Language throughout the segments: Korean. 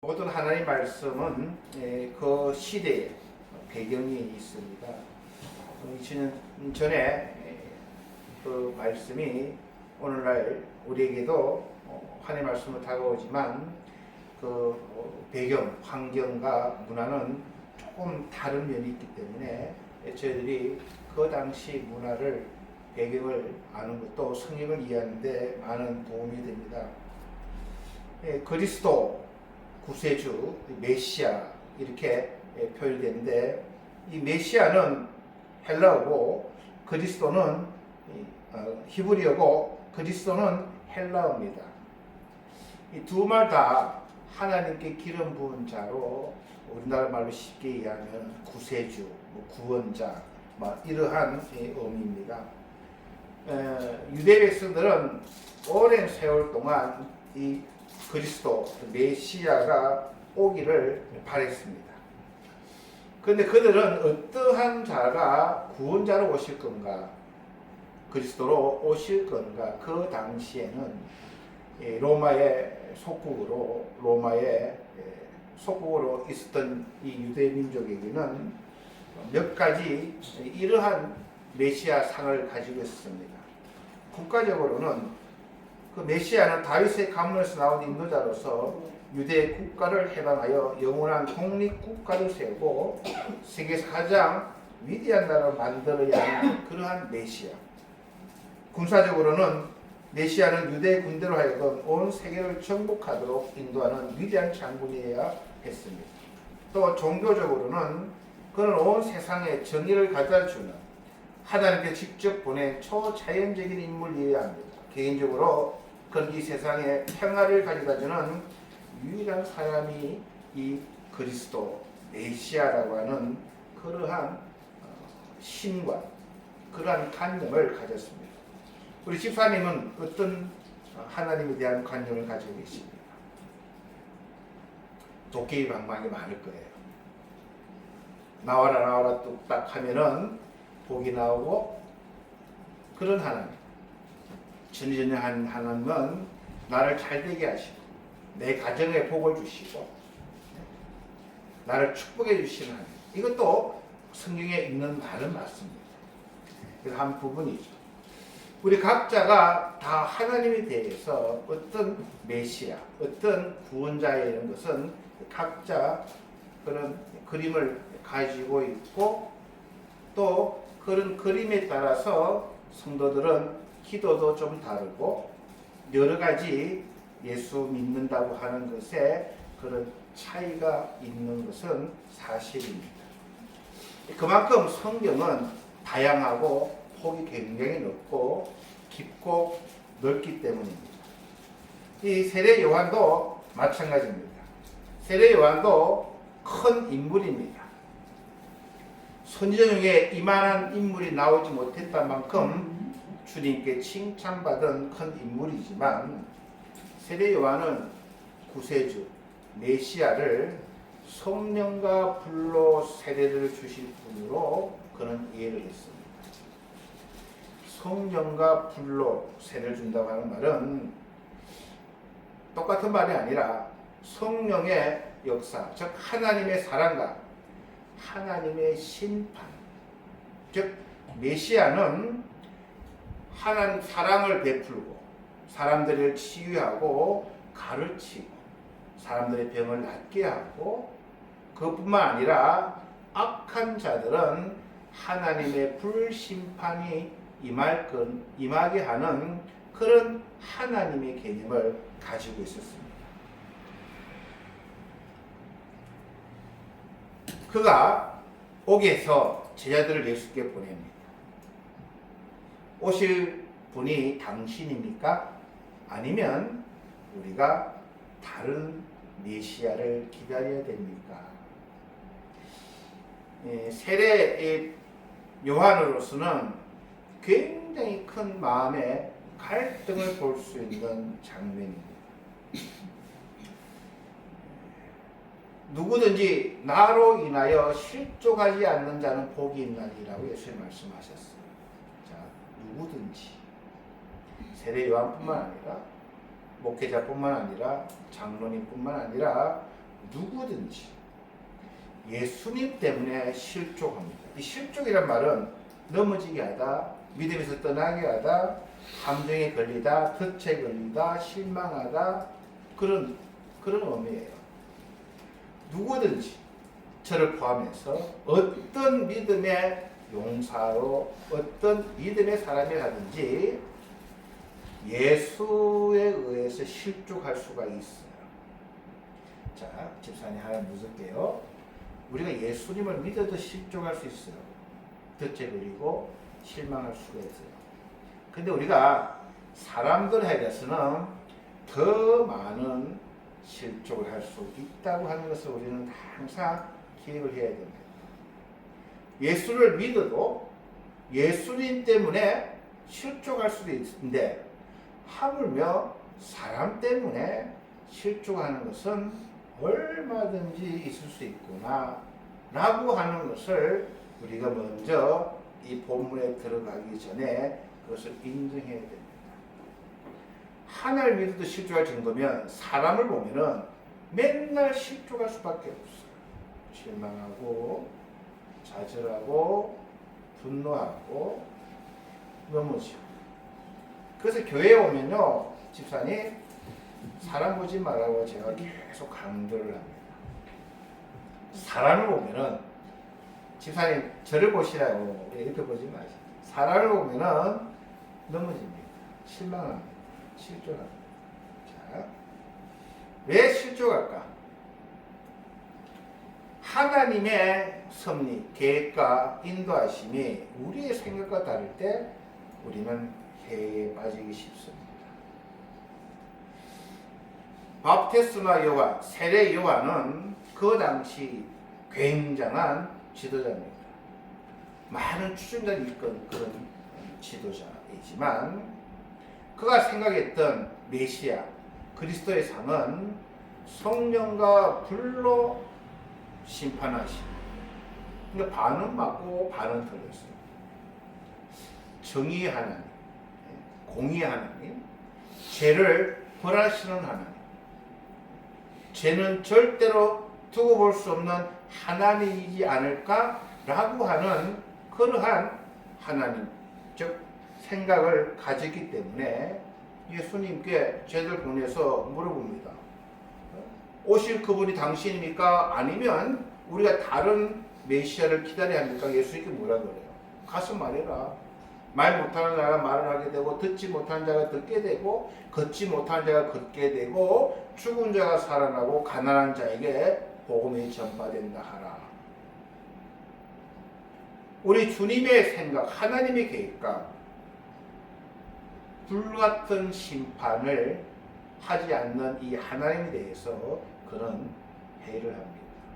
모든 하나님의 말씀은 그 시대에 배경이 있습니다. 2000년 전에 그 말씀이 오늘날 우리에게도 하나님의 말씀으로 다가오지만 그 배경, 환경과 문화는 조금 다른 면이 있기 때문에 저희들이 그 당시 문화를, 배경을 아는 것도 성경을 이해하는 데 많은 도움이 됩니다. 그리스도 구세주, 메시아 이렇게 표현되는데, 이 메시아는 헬라어고 그리스도는 히브리어고 그리스도는 헬라어입니다. 이 두 말 다 하나님께 기름 부은 자로, 우리나라 말로 쉽게 이해하면 구세주, 구원자, 이러한 의미입니다. 유대 백성들은 오랜 세월 동안 이 그리스도, 메시아가 오기를 바랬습니다. 그런데 그들은 어떠한 자가 구원자로 오실 건가, 그리스도로 오실 건가, 그 당시에는 로마의 속국으로 있었던 이 유대 민족에게는 몇 가지 이러한 메시아 상을 가지고 있었습니다. 국가적으로는 그 메시아는 다윗의 가문에서 나온 인도자로서 유대 국가를 해방하여 영원한 독립국가를 세우고 세계에서 가장 위대한 나라를 만들어야 하는 그러한 메시아. 군사적으로는 메시아는 유대 군대로 하여금 온 세계를 정복하도록 인도하는 위대한 장군이어야 했습니다. 또 종교적으로는 그는 온 세상에 정의를 가져다주는 하나님께 직접 보낸 초자연적인 인물이어야 합니다. 개인적으로 그는 이 세상에 평화를 가져다주는 유일한 사람이 이 그리스도 메시아라고 하는 그러한 신과 그러한 관념을 가졌습니다. 우리 집사님은 어떤 하나님에 대한 관념을 가지고 계십니까? 도깨비 방망이 많을 거예요. 나와라 뚝딱 하면은 복이 나오고, 그런 하나님, 전지전능한 하나님은 나를 잘되게 하시고 내 가정에 복을 주시고 나를 축복해 주시는 하나님. 이것도 성경에 있는 말은 맞습니다. 그래서 한 부분이죠. 우리 각자가 다 하나님에 대해서 어떤 메시아, 어떤 구원자에 이런 것은 각자 그런 그림을 가지고 있고, 또 그런 그림에 따라서 성도들은 기도도 좀 다르고 여러 가지 예수 믿는다고 하는 것에 그런 차이가 있는 것은 사실입니다. 그만큼 성경은 다양하고 폭이 굉장히 넓고 깊고 넓기 때문입니다. 이 세례 요한도 마찬가지입니다. 세례 요한도 큰 인물입니다. 선지자 중에 이만한 인물이 나오지 못했던 만큼 주님께 칭찬받은 큰 인물이지만, 세례 요한은 구세주, 메시아를 성령과 불로 세례를 주실 분으로 그는 이해를 했습니다. 성령과 불로 세례를 준다고 하는 말은 똑같은 말이 아니라 성령의 역사, 즉 하나님의 사랑과 하나님의 심판, 즉 메시아는 하나님 사랑을 베풀고 사람들을 치유하고 가르치고 사람들의 병을 낫게 하고, 그것뿐만 아니라 악한 자들은 하나님의 불심판이 임하게 하는 그런 하나님의 개념을 가지고 있었습니다. 그가 옥에서 제자들을 예수께 보냅니다. 오실 분이 당신입니까? 아니면 우리가 다른 메시아를 기다려야 됩니까? 세례 요한으로서는 굉장히 큰 마음의 갈등을 볼 수 있는 장면입니다. 누구든지 나로 인하여 실족하지 않는 자는 복이 있나니라고 예수님 말씀하셨어요. 자, 누구든지, 세례 요한뿐만 아니라 목회자뿐만 아니라 장로님뿐만 아니라 누구든지 예수님 때문에 실족합니다. 이 실족이란 말은 넘어지게 하다, 믿음에서 떠나게 하다, 감정에 걸리다, 덫에 걸리다, 실망하다, 그런 의미예요. 누구든지 저를 포함해서 어떤 믿음의 용사로 어떤 믿음의 사람이라든지 예수에 의해서 실족할 수가 있어요. 자, 집사님 하나 묻을게요. 우리가 예수님을 믿어도 실족할 수 있어요. 덫에 걸리고 실망할 수가 있어요. 근데 우리가 사람들에 대해서는 더 많은 실족을 할 수 있다고 하는 것을 우리는 항상 기억을 해야 됩니다. 예수를 믿어도 예수님 때문에 실족할 수도 있는데 하물며 사람 때문에 실족하는 것은 얼마든지 있을 수 있구나 라고 하는 것을 우리가 먼저 이 본문에 들어가기 전에 그것을 인정해야 됩니다. 하나를 믿어도 실족할 정도면 사람을 보면은 맨날 실족할 수밖에 없어요. 실망하고 좌절하고 분노하고 넘어지고. 그래서 교회에 오면요, 집사님 사람 보지 말라고 제가 계속 강조를 합니다. 사람을 보면은 집사님 저를 보시라고 이렇게 보지 마세요. 사람을 보면은 넘어집니다. 실망합니다. 실족합니다. 자, 왜 실족할까? 하나님의 섭리, 계획과 인도하심이 우리의 생각과 다를 때 우리는 해에 빠지기 쉽습니다. 바프티스마 요한, 세례 요한은 그 당시 굉장한 지도자입니다. 많은 추종자를 이끈 그런 지도자이지만 그가 생각했던 메시아, 그리스도의 상은 성령과 불로 심판하심. 그러니까 반은 맞고 반은 틀렸어요. 정의의 하나님, 공의의 하나님, 죄를 벌하시는 하나님. 죄는 절대로 두고 볼 수 없는 하나님이지 않을까라고 하는 그러한 하나님적 생각을 가졌기 때문에 예수님께 죄를 보내서 물어봅니다. 오실 그분이 당신입니까? 아니면 우리가 다른 메시아를 기다려야 합니까? 예수님께 뭐라 그래요? 가서 말해라. 말 못하는 자가 말을 하게 되고 듣지 못하는 자가 듣게 되고 걷지 못하는 자가 걷게 되고 죽은 자가 살아나고 가난한 자에게 복음이 전파된다 하라. 우리 주님의 생각, 하나님의 계획과 불같은 심판을 하지 않는 이 하나님에 대해서 그는 회의를 합니다.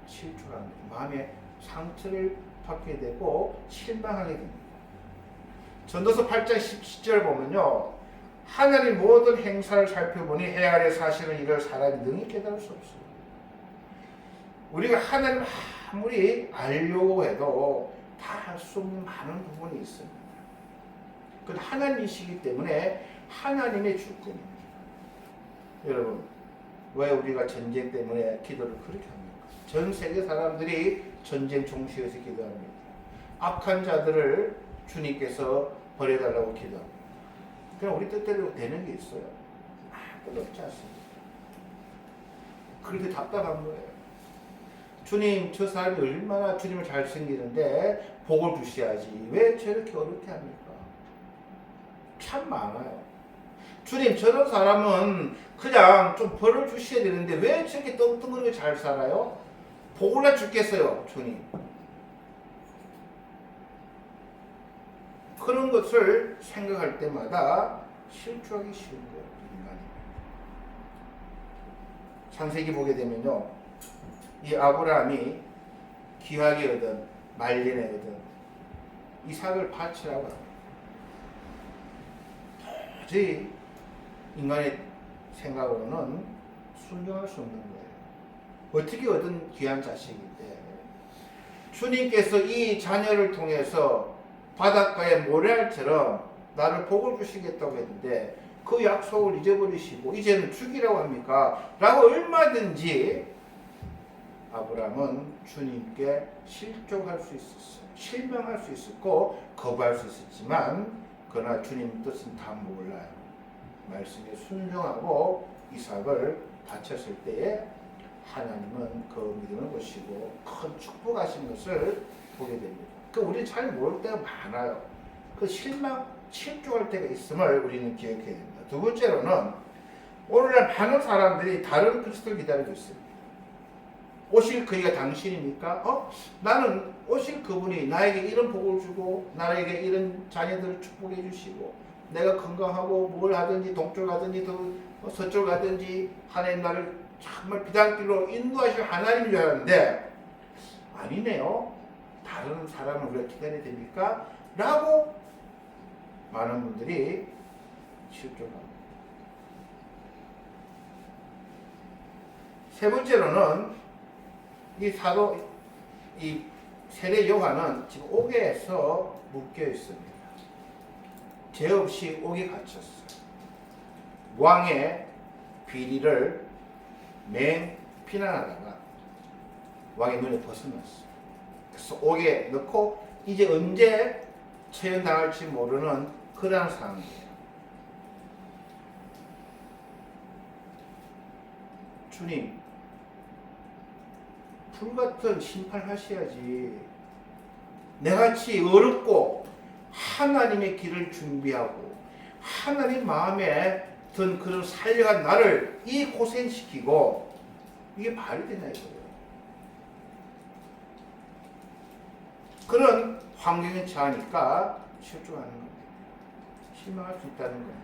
실족합니다. 마음에 상처를 받게 되고 실망하게 됩니다. 전도서 8장 10절 보면요, 하나님 모든 행사를 살펴보니 해 아래 사시는 일을 사람이 능히 깨달을 수 없어요. 우리가 하나님 아무리 알려고 해도 다 할 수 없는 많은 부분이 있습니다. 그건 하나님이시기 때문에 하나님의 주권입니다. 여러분, 왜 우리가 전쟁 때문에 기도를 그렇게 합니까? 전 세계 사람들이 전쟁 종식에서 기도합니다. 악한 자들을 주님께서 버려달라고 기도합니다. 그냥 우리 뜻대로 되는 게 있어요? 아무것도 없지 않습니다. 그렇게 답답한 거예요. 주님, 저 사람이 얼마나 주님을 잘 섬기는데 복을 주셔야지 왜 저렇게 어렵게 합니까? 참 많아요. 주님, 저런 사람은 그냥 좀 벌을 주셔야 되는데 왜 저렇게 떵떵거리게 잘 살아요? 복을 나 죽겠어요, 주님. 그런 것을 생각할 때마다 실족하기 쉬운 거예요, 인간이. 창세기 보게 되면요, 이 아브라함이 귀하게 얻은 말년에 얻은 이삭을 바치라고 합니다. 도저히 인간의 생각으로는 순종할 수 없는 거예요. 어떻게 얻은 귀한 자식인데 주님께서 이 자녀를 통해서 바닷가의 모래알처럼 나를 복을 주시겠다고 했는데 그 약속을 잊어버리시고 이제는 죽이라고 합니까? 라고 얼마든지 아브라함은 주님께 실족할 수 있었어요. 실망할 수 있었고 거부할 수 있었지만 그러나 주님 뜻은 다 몰라요. 말씀에 순종하고 이삭을 바쳤을 때에 하나님은 그 믿음을 보시고 큰 축복하신 것을 보게 됩니다. 우리 잘 모를 때가 많아요. 그 실족할 때가 있음을 우리는 기억해야 됩니다. 두 번째로는 오늘날 많은 사람들이 다른 그리스도를 기다리고 있습니다. 오실 그이가 당신입니까? 나는 오실 그분이 나에게 이런 복을 주고 나에게 이런 자녀들을 축복해 주시고 내가 건강하고 뭘 하든지 동쪽 가든지 서쪽 가든지 하나님 나를 정말 비단길로 인도하실 하나님인 줄 알았는데 아니네요. 다른 사람을 우리가 기다려야 됩니까? 라고 많은 분들이 실족합니다. 세 번째로는 이 세례 요한은 지금 옥에서 묶여 있습니다. 죄 없이 옥에 갇혔어요. 왕의 비리를 피난하다가 왕의 눈에 벗어났어요. 그래서 옥에 넣고 이제 언제 처형당할지 모르는 그러한 상황이에요. 주님, 불같은 심판하셔야지. 내같이 어렵고 하나님의 길을 준비하고 하나님 마음에 든 그런 살려간 나를 이 고생시키고 이게 말이 되나 이거예요. 그런 환경에 처하니까 실족하는 겁니다. 실망할 수 있다는 겁니다.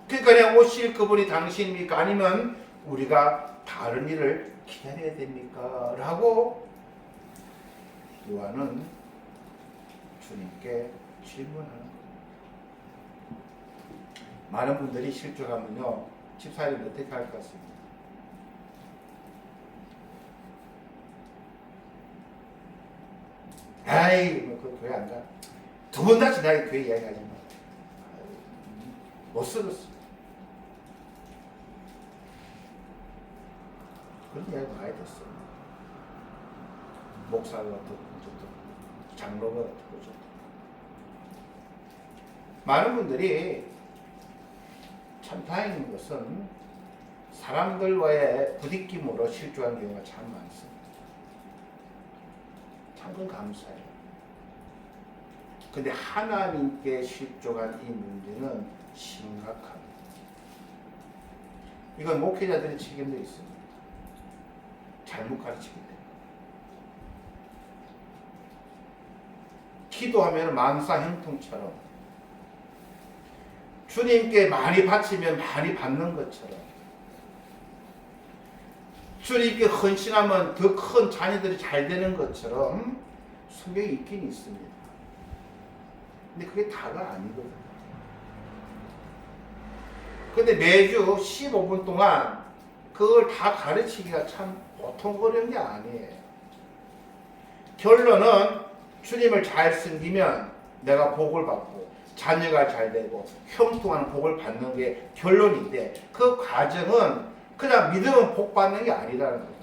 그러니까 내가 오실 그분이 당신입니까? 아니면 우리가 다른 일을 기다려야 됩니까? 라고 요한은 주님께 질문하는 겁니다. 많은 분들이 실족하면요, 집사람이 어떻게 할 것 같습니다? 아이, 그 교회 안 가. 두 번 다 지나게 교회 이야기하지 마. 못 쓰겠어. 그런 이야기 많이 됐어요. 목사가 어떻고 장로가 어떻고 저떻고. 많은 분들이 참 다행인 것은 사람들과의 부딪힘으로 실족한 경우가 참 많습니다. 참 그건 감사해요. 근데 하나님께 실족한 이 문제는 심각합니다. 이건 목회자들의 책임도 있습니다. 잘못 가르치기 때문에. 기도하면 만사 형통처럼 주님께 많이 바치면 많이 받는 것처럼 주님께 헌신하면 더 큰 자녀들이 잘 되는 것처럼 성경에 있긴 있습니다. 근데 그게 다가 아니거든요. 근데 매주 15분 동안 그걸 다 가르치기가 참 보통 어려운 게 아니에요. 결론은 주님을 잘 섬기면 내가 복을 받고 자녀가 잘 되고 형통하는 복을 받는 게 결론인데 그 과정은 그냥 믿으면 복 받는 게 아니라는 거예요.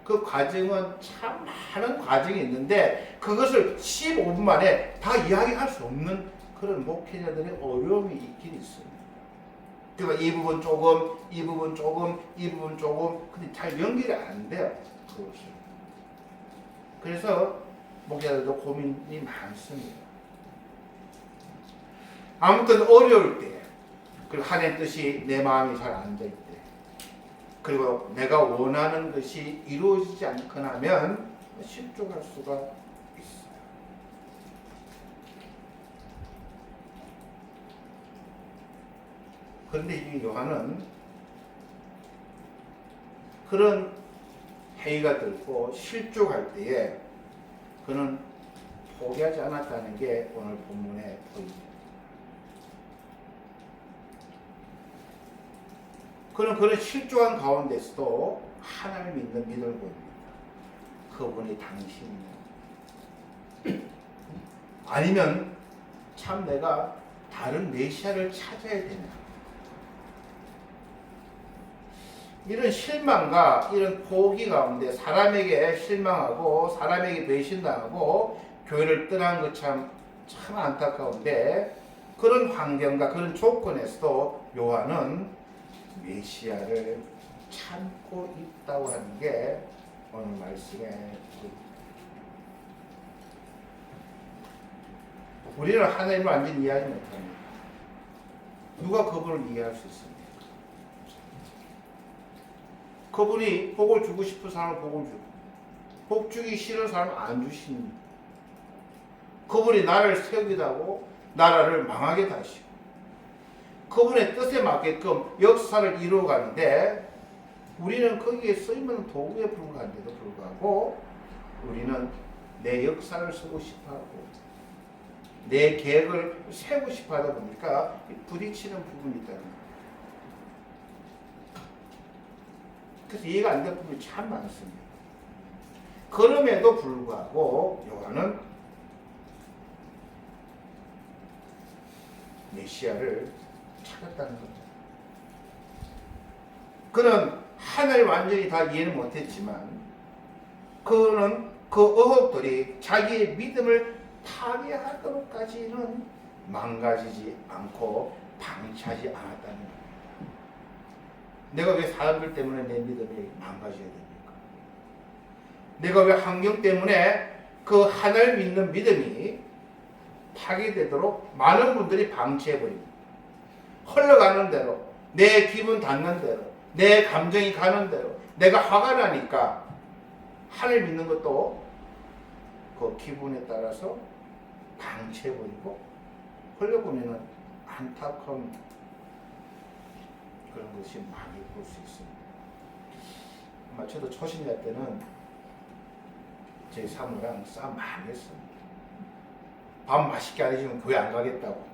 그 과정은 참 많은 과정이 있는데 그것을 15분 만에 다 이야기할 수 없는 그런 목회자들의 어려움이 있긴 있습니다. 그러니까 이 부분 조금, 이 부분 조금, 이 부분 조금, 근데 잘 연결이 안 돼요. 그것이. 그래서 목회자들도 고민이 많습니다. 아무튼 어려울 때, 그리고 하나님 뜻이 내 마음이 잘 안 될 때, 그리고 내가 원하는 것이 이루어지지 않거나 하면 실족할 수가 있어요. 그런데 이 요한은 그런 회의가 들고 실족할 때에 그는 포기하지 않았다는 게 오늘 본문의 포인트입니다. 그런 실족한 가운데서도 하나님을 믿는 믿음을 보입니다. 그분이 당신이냐 아니면 참 내가 다른 메시아를 찾아야 되나. 이런 실망과 이런 포기 가운데 사람에게 실망하고 사람에게 배신당하고 교회를 떠난 것 참 안타까운데 그런 환경과 그런 조건에서도 요한은 메시아를 참고 있다고 하는 게 오늘 말씀에 우리는 하나님을 완전히 이해하지 못합니다. 누가 그분을 이해할 수 있습니까? 그분이 복을 주고 싶은 사람은 복을 주고 복 주기 싫은 사람은 안 주십니다. 그분이 나라를 세우기도 하고 나라를 망하게 하시고 그분의 뜻에 맞게끔 역사를 이루어가는데 우리는 거기에 쓰이는 도구에 불과한데도 불구하고 우리는 내 역사를 쓰고 싶어하고 내 계획을 세우고 싶어 하다 보니까 부딪히는 부분이 있다는 거예요. 그래서 이해가 안 되는 부분이 참 많습니다. 그럼에도 불구하고 요한은 메시아를 찾았다는 거죠. 그는 하나를 완전히 다 이해는 못했지만 그는 그 의혹들이 자기의 믿음을 파괴하도록까지는 망가지지 않고 방치하지 않았다는 거예요. 내가 왜 사람들 때문에 내 믿음이 망가져야 됩니까? 내가 왜 환경 때문에 그 하나를 믿는 믿음이 파괴되도록 많은 분들이 방치해버립니다. 흘러가는 대로 내 기분 닿는 대로 내 감정이 가는 대로 내가 화가 나니까 하나님 믿는 것도 그 기분에 따라서 방치해버리고 흘려보면 안타까운 그런 것이 많이 볼 수 있습니다. 아마 저도 초신자 때는 제 사모랑 싸움 많이 했습니다. 밥 맛있게 안 해주면 교회 안 가겠다고.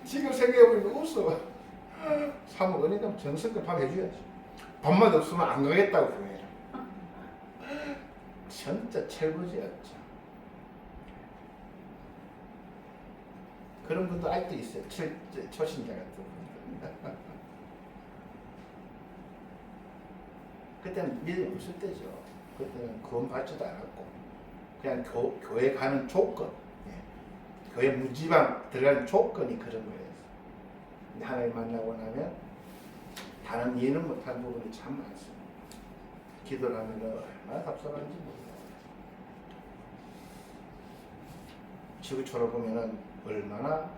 지금 생각해보니까 웃어. 사모 은혜가 정성껏 밥 해줘야지. 밥만 없으면 안 가겠다고 교회를. 진짜 철부지였죠. 그런 분도 아직도 있어요. 초신자 같은 분들. 그때는 믿음이 없을 때죠. 그때는 구원 받지도 않았고 그냥 교회 가는 조건, 교회 문지방 들어가는 조건이 그런 거예요. 근데 하나님 만나고 나면 다른 이해는 못한 부분이 참 많습니다. 기도를 하면 얼마나 답답한지 몰라요. 지구촌을 보면은 얼마나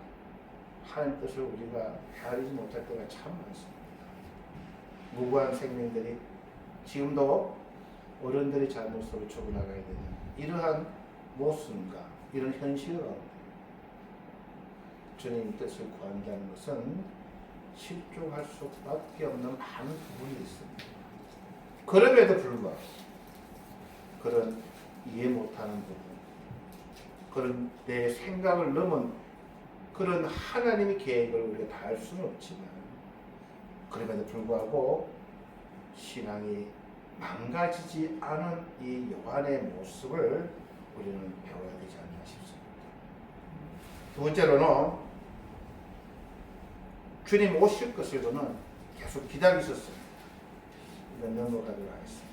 하나님 뜻을 우리가 헤아리지 못할 때가 참 많습니다. 무고한 생명들이 지금도 어른들의 잘못으로 죽어나가야 되는 이러한 모순과 이런 현실 가운데 주님 뜻을 구한다는 것은 실족할 수밖에 없는 많은 부분이 있습니다. 그럼에도 불구하고 그런 이해 못하는 부분, 그런 내 생각을 넘은 그런 하나님의 계획을 우리가 다 알 수는 없지만 그럼에도 불구하고 신앙이 망가지지 않은 이 요한의 모습을 우리는 배워야 되지 않나 싶습니다. 두 번째로는 주님 오실 것을 저는 계속 기다리셨어요. 이건 넘어가도록 하겠습니다.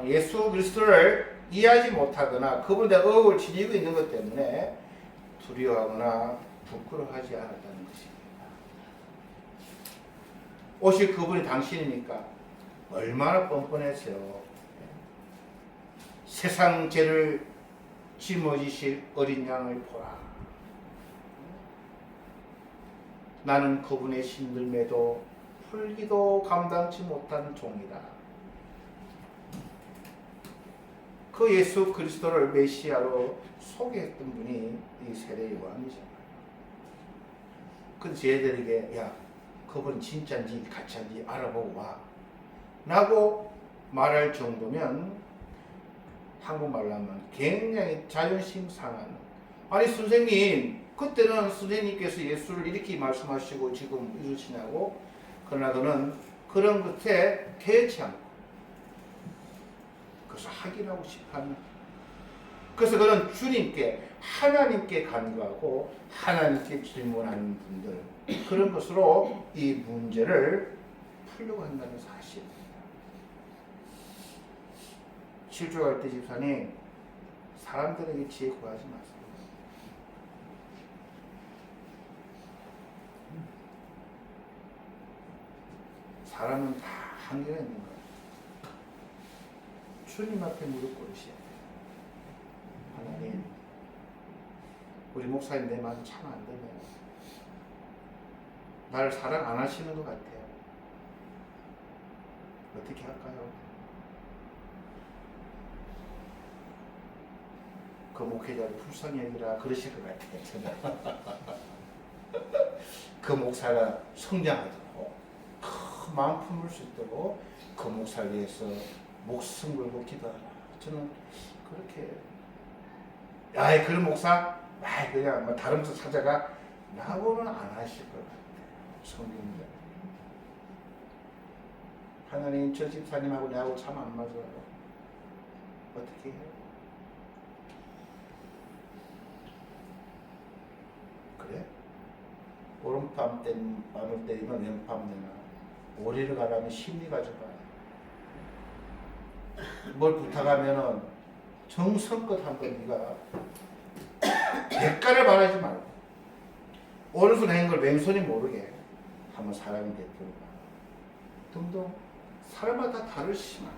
예수 그리스도를 이해하지 못하거나 그분에 대한 의혹을 지니고 있는 것 때문에 두려워하거나 부끄러워하지 않았다는 것입니다. 오실 그분이 당신이니까 얼마나 뻔뻔했어요. 세상 죄를 짊어지실 어린 양을 보라. 나는 그분의 신들매도 풀기도 감당치 못한 종이다. 그 예수 그리스도를 메시아로 소개했던 분이 이 세례 요한이잖아요. 근데 쟤들에게 야 그분 진짜인지 가짜인지 알아보고 와 라고 말할 정도면 한국말로 하면 굉장히 자존심 상하는, 아니 선생님 그때는 선생님께서 예수를 이렇게 말씀하시고 지금 이러시냐고. 그러나 그는 그런 것에 개의치 않고 그래서 확인하고 싶어하는, 그래서 그는 주님께 하나님께 간구하고 하나님께 질문하는 분들, 그런 것으로 이 문제를 풀려고 한다는 사실입니다. 실족할 때 집사님, 사람들에게 지혜 구하지 마세요. 사람은 다 한계가 있는 거예요. 주님 앞에 무릎 꿇으셔야 돼요. 하나님, 우리 목사님 내 마음 참 안 되네요. 나를 사랑 안 하시는 것 같아요. 어떻게 할까요? 그 목회자를 불쌍히 여기라 그러실 것 같아요. 저는. 그 목사가 성장하도록 큰 마음 품을 수 있도록 그 목사를 위해서 목숨 걸고 기도하라. 저는 그렇게 그런 목사 그냥 뭐 다른 목사 찾아가 라고는 안 하실 것 같아요. 성경대 하나님, 저 집사님하고 나하고 참 안 맞아요. 어떻게 해요? 그래? 오른밤 밤을 때리면 왼밤 되나? 오리를 가라면 심리 가져가. 뭘 부탁하면은 정성껏 한번 네가 대가를 바라지 말고 오른손 한 걸 왼손이 모르게 한번 사람이 됐더라. 등등 사람마다 다르시만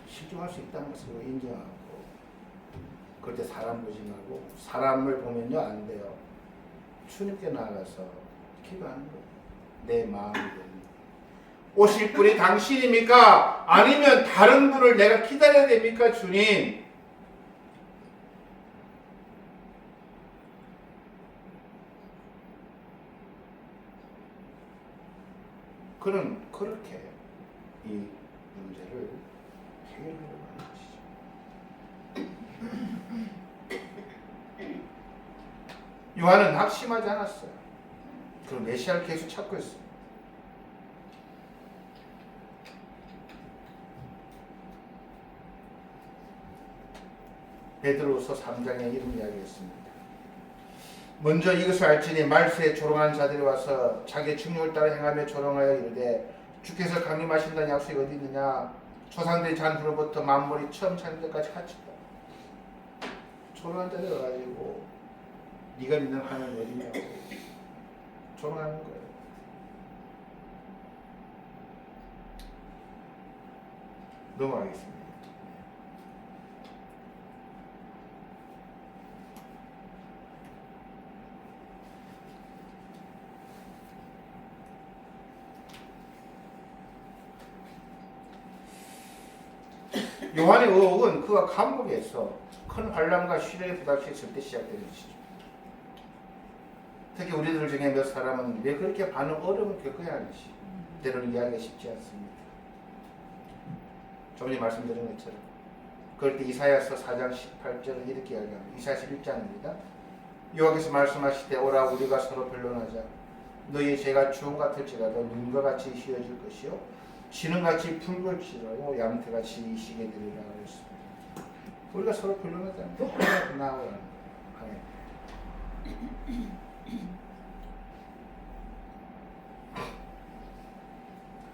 실종할 수 있다는 것을 인정하고, 그럴 때 사람 보지 말고 사람을 보면요 안 돼요. 주님께 나아가서 기도하는 거예요. 내 마음이 됩니다. 오실 분이 당신입니까? 아니면 다른 분을 내가 기다려야 됩니까? 주님. 그렇게 이 문제를 해결하려고 하는 것이죠. 요한은 낙심하지 않았어요. 그 메시아를 계속 찾고 있어요. 베드로서 3장에 이런 이야기를 했습니다. 먼저 이것을 알지니 말세에 조롱하는 자들이 와서 자기의 중력을 따라 행하며 조롱하여 이르되 주께서 강림하신다는 약속이 어디 있느냐? 조상들이 잔 후로부터 만물이 처음 찾는 데까지 같이다. 조롱하는 자들이 와가지고 네가 믿는 하나님 어디냐고 조롱하는 거예요. 넘어가겠습니다. 요한의 의혹은 그가 감옥에서 큰 환란과 시련에 부닥쳤을 때 시작되는 것이죠. 특히 우리들 중에 몇 사람은 왜 그렇게 많은 어려움을 겪어야 하는지 때로는 이해하기가 쉽지 않습니다. 좀 전에 말씀드린 것처럼 그럴 때 이사야서 4장 18절은 이렇게 이야기합니다. 이사야서 1장입니다. 여호와께서 말씀하시되 오라 우리가 서로 변론하자. 너희의 죄가 주홍 같을지라도 눈과 같이 휘어질 것이요 지능같이 붉을지라도 양태같이 이시게 되리라 그랬습니다. 우리가 서로 변론하자면 또 하나가 나오라는 거예요.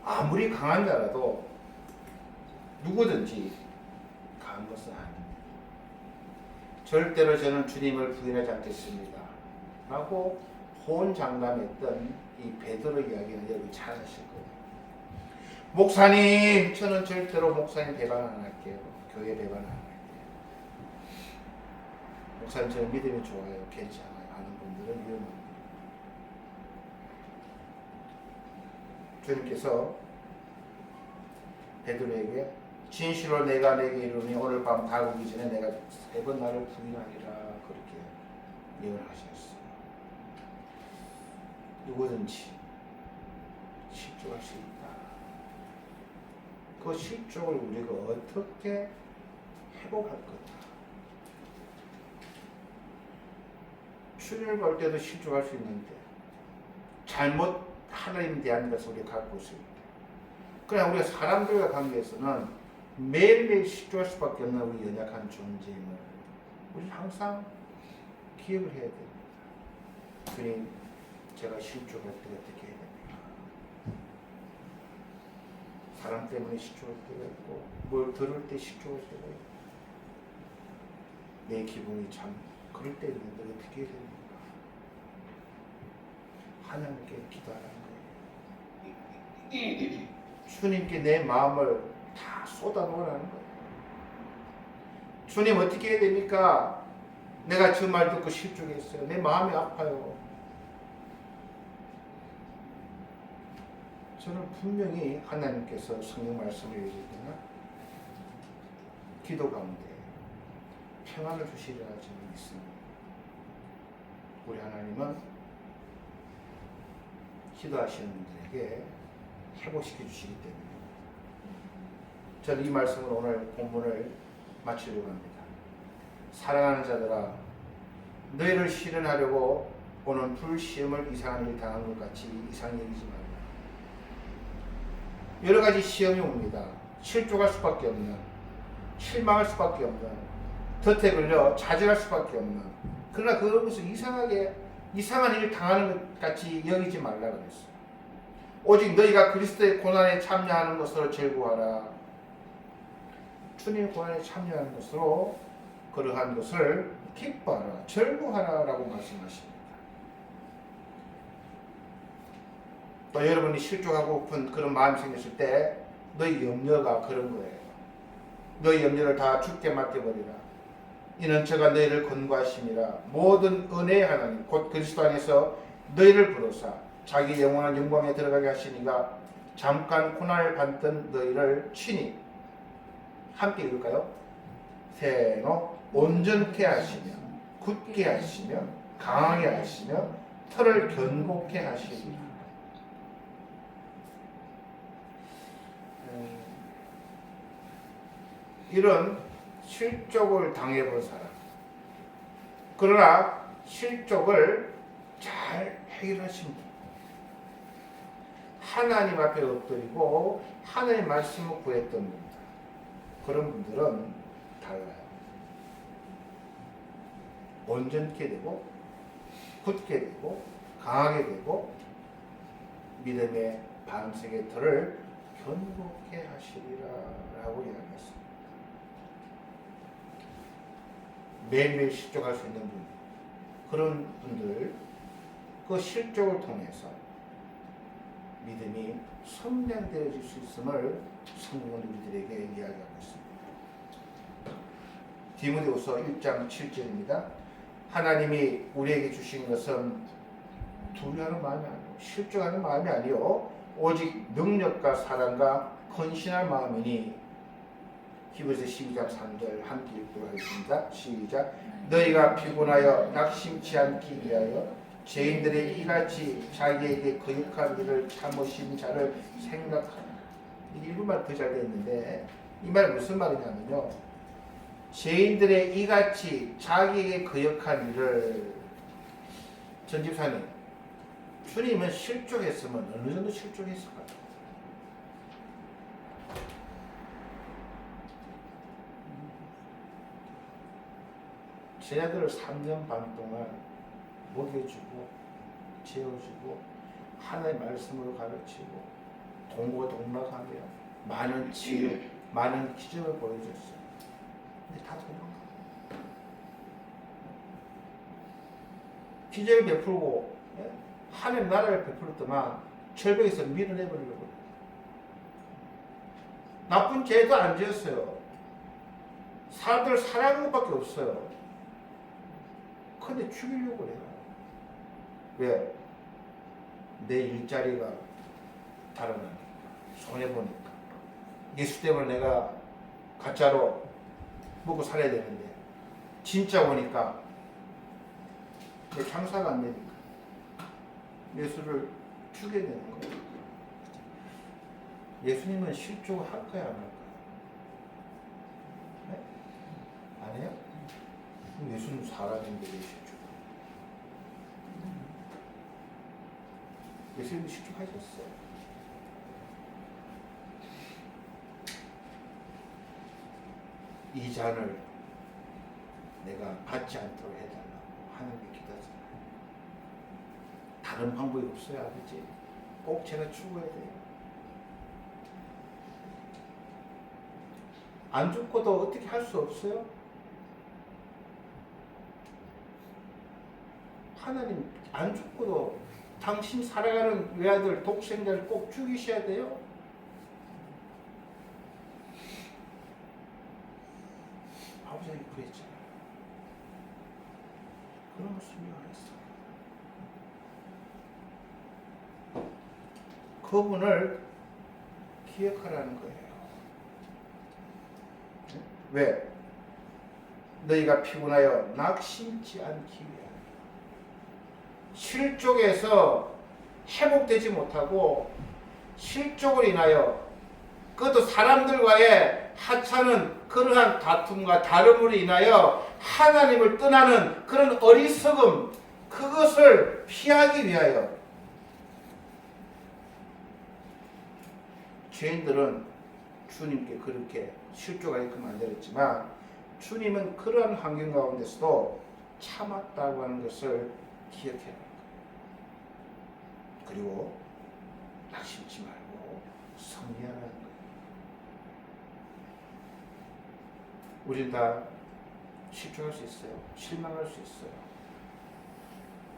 아무리 강한 자라도 누구든지 강한 것은 아닙니다. 절대로 저는 주님을 부인하지 않겠습니다 라고 호언장담했던 이 베드로 이야기는 여러분 잘 아실 거예요. 목사님, 저는 절대로 목사님 배반 안 할게요. 교회 배반 안 할게요. 목사님, 저는 믿음이 좋아요. 괜찮아요. 하는 분들은 위험합니다. 주님께서 베드로에게 진실로 내가 내게 이르니 오늘 밤 다 오기 전에 내가 3번 나를 부인하리라 그렇게 예언하셨어요. 누구든지 실족할 수 있다. 그 실족을 우리가 어떻게 회복할 거다. 주님을 볼 때도 실족할 수 있는데 잘못 하나님에 대한 것을 우리가 갖고 있습니다. 그냥 우리가 사람들과 관계에서는 매일매일 실족할 수밖에 없는 우리 연약한 존재임을 우리 항상 기억을 해야 됩니다. 주님, 제가 실족할 때 어떻게 해야 됩니까? 사람 때문에 실족할 때가 있고 뭘 들을 때 실족할 때가 있고 내 기분이 참 그럴 때 있는데 어떻게 해야 됩니까? 하나님께 기도하라는 거예요. 주님께 내 마음을 다 쏟아놓으라는 거예요. 주님 어떻게 해야 됩니까? 내가 저 말 듣고 실족했어요. 내 마음이 아파요. 저는 분명히 하나님께서 성경 말씀을 읽을 때나 기도 가운데 평안을 주시리라 저는 믿습니다. 우리 하나님은 기도하시는 분들에게 회복시켜 주시기 때문에 저는 이 말씀으로 오늘 본문을 마치려고 합니다. 사랑하는 자들아, 너희를 실현하려고 오는 불시험을 이상한 일 당한 것 같이 이상히 여기지 말라. 여러 가지 시험이 옵니다. 실족할 수밖에 없는, 실망할 수밖에 없는, 덫에 걸려 좌절할 수밖에 없는. 그러나 그것을 이상한 일 당하는 것 같이 여기지 말라 그랬어요. 오직 너희가 그리스도의 고난에 참여하는 것으로 즐거워하라. 주님의 고난에 참여하는 것으로 그러한 것을 기뻐하라, 즐거워하라라고 말씀하십니다. 또 여러분이 실족하고픈 그런 마음이 생겼을 때 너희 염려가 그런 거예요. 너희 염려를 다 주께 맡겨버리라. 이는 저가 너희를 권고하심이라. 모든 은혜의 하나님 곧 그리스도 안에서 너희를 부르사 자기 영원한 영광에 들어가게 하시니가 잠깐 고난을 받던 너희를 친히 함께 읽을까요? 세노 온전케 하시며 굳게 하시며 강하게 하시며 털을 견고케 하시리라. 이런 실족을 당해본 사람, 그러나 실족을 잘 해결하신 분, 하나님 앞에 엎드리고 하나님의 말씀을 구했던 분들, 그런 분들은 달라요. 온전케 되고 굳게 되고 강하게 되고 믿음의 반석의 털을 견고케 하시리라 라고 이야기했습니다. 매일매일 실족할 수 있는 분, 그런 분들 그 실족을 통해서 믿음이 성장되어질 수 있음을 성경은 우리들에게 이야기하고 있습니다. 디모데후서 1장 7절입니다. 하나님이 우리에게 주신 것은 두려워하는 마음이 아니고 실족하는 마음이 아니요 오직 능력과 사랑과 헌신할 마음이니. 히브리서 12장 3절 함께 읽도록 하겠습니다. 시작. 너희가 피곤하여 낙심치 않기 위하여 죄인들의 이같이 자기에게 거역한 일을 참으신 자를 생각하라. 일부만 더 잘 됐는데 이 말은 무슨 말이냐면요, 죄인들의 이같이 자기에게 거역한 일을. 전집사님, 주님은 실족했으면 어느 정도 실족했을까요? 제자들을 3년 반 동안 먹여주고 재워주고 하나님의 말씀으로 가르치고 동고동락하며 많은 치유, 많은 기적을 보여줬어요. 근데 다 도망가. 기적을 베풀고 하나님 나라를 베풀었더만 절벽에서 밀어내버리려고. 나쁜 죄도 안 지었어요. 사람들을 사랑하는 것밖에 없어요. 근데 죽이려고 해요. 왜? 내 일자리가 달아나니까, 손해보니까. 예수 때문에 내가 가짜로 먹고 살아야 되는데 진짜 오니까 내 장사가 안 되니까 예수를 죽여야 되는 거예요. 예수님은 실족할 거야 안 할 거야? 네? 안 해요? 그럼 예수는 사람인데 왜 실족? 예수님도 실족하셨어요. 이 잔을 내가 받지 않도록 해달라고 하나님께 기도하잖아요. 다른 방법이 없어요, 아버지. 꼭 제가 죽어야 돼요. 안 죽고도 어떻게 할 수 없어요? 하나님 안 죽고도 당신 살아가는 외아들 독생자를 꼭 죽이셔야 돼요. 아버지가 그랬잖아요. 그런 것을 미워했어요. 그분을 기억하라는 거예요. 왜? 너희가 피곤하여 낙심치 않기 위하여. 실족에서 회복되지 못하고 실족을 인하여 그것도 사람들과의 하찮은 그러한 다툼과 다름으로 인하여 하나님을 떠나는 그런 어리석음, 그것을 피하기 위하여 죄인들은 주님께 그렇게 실족하게끔 만들었지만 주님은 그런 환경 가운데서도 참았다고 하는 것을 기억해야 합니다. 그리고 낙심치 말고 승리하라는 거예요. 우리는 다 실족할 수 있어요. 실망할 수 있어요.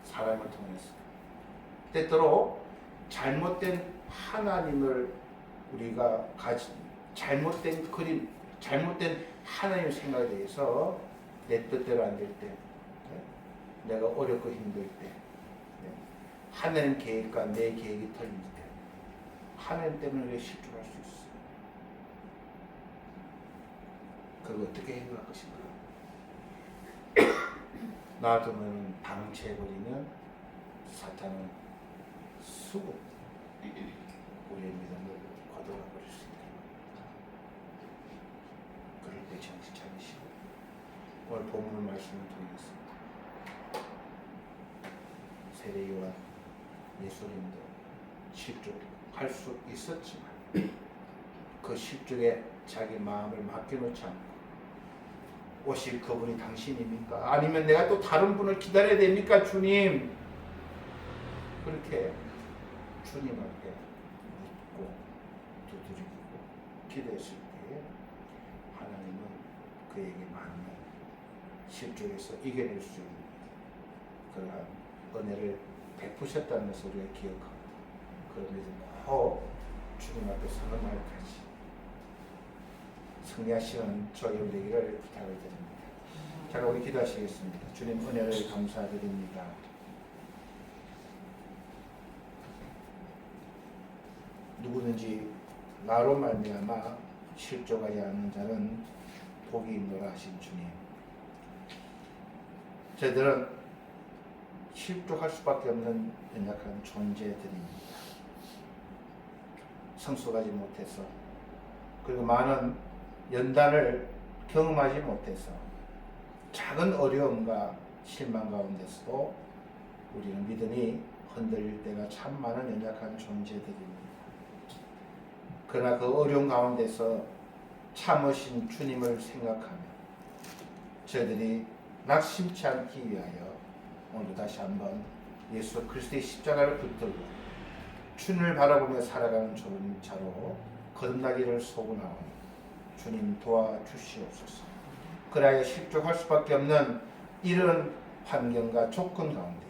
사람을 통해서. 때때로 잘못된 하나님을 우리가 가진 잘못된 그림, 잘못된 하나님의 생각에 대해서 내 뜻대로 안 될 때, 내가 어렵고 힘들 때, 하나님 계획과 내 계획이 틀릴 때, 하나님 때문에 우리가 실족할 수 있어요. 그걸 어떻게 해결할 것인가? 놔두면 방치해버리면 사탄은 수고 우리의 믿음을 거둬가 버릴 수 있다. 그럴 때 정신 차리시고 오늘 본문 말씀을 통해서 세례요한 예수님도 실족할 수 있었지만 그 실족에 자기 마음을 맡겨놓지 않고 오실 그분이 당신입니까? 아니면 내가 또 다른 분을 기다려야 됩니까? 주님, 그렇게 주님 앞에 묻고 두드리고 기도했을 때에 하나님은 그에게 맞는 실족에서 이겨낼 수 있는 그러한 은혜를 베푸셨다는 것을 우리가 기억하고 그러면서 꼭 주님 앞에 서는 날까지 승리하시는 저희 되기를 부탁을 드립니다. 자, 우리 기도하시겠습니다. 주님 은혜를 감사드립니다. 누구든지 나로 말미암아 실족하지 않는 자는 복이 있노라 하신 주님, 저희들은 실족할 수밖에 없는 연약한 존재들입니다. 성숙하지 못해서 그리고 많은 연단을 경험하지 못해서 작은 어려움과 실망 가운데서도 우리는 믿음이 흔들릴 때가 참 많은 연약한 존재들입니다. 그러나 그 어려움 가운데서 참으신 주님을 생각하며 저희들이 낙심치 않기 위하여 오늘 다시 한번 예수 그리스도의 십자가를 붙들고 주님을 바라보며 살아가는 좋은 자로 거듭나기를 소원하오니 주님 도와주시옵소서. 그래야 실족할 수밖에 없는 이런 환경과 조건 가운데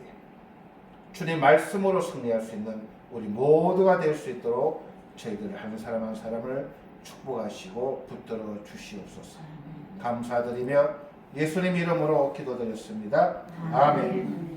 주님 말씀으로 승리할 수 있는 우리 모두가 될 수 있도록 저희들 한 사람 한 사람을 축복하시고 붙들어 주시옵소서. 감사드리며 예수님 이름으로 기도드렸습니다. 아멘.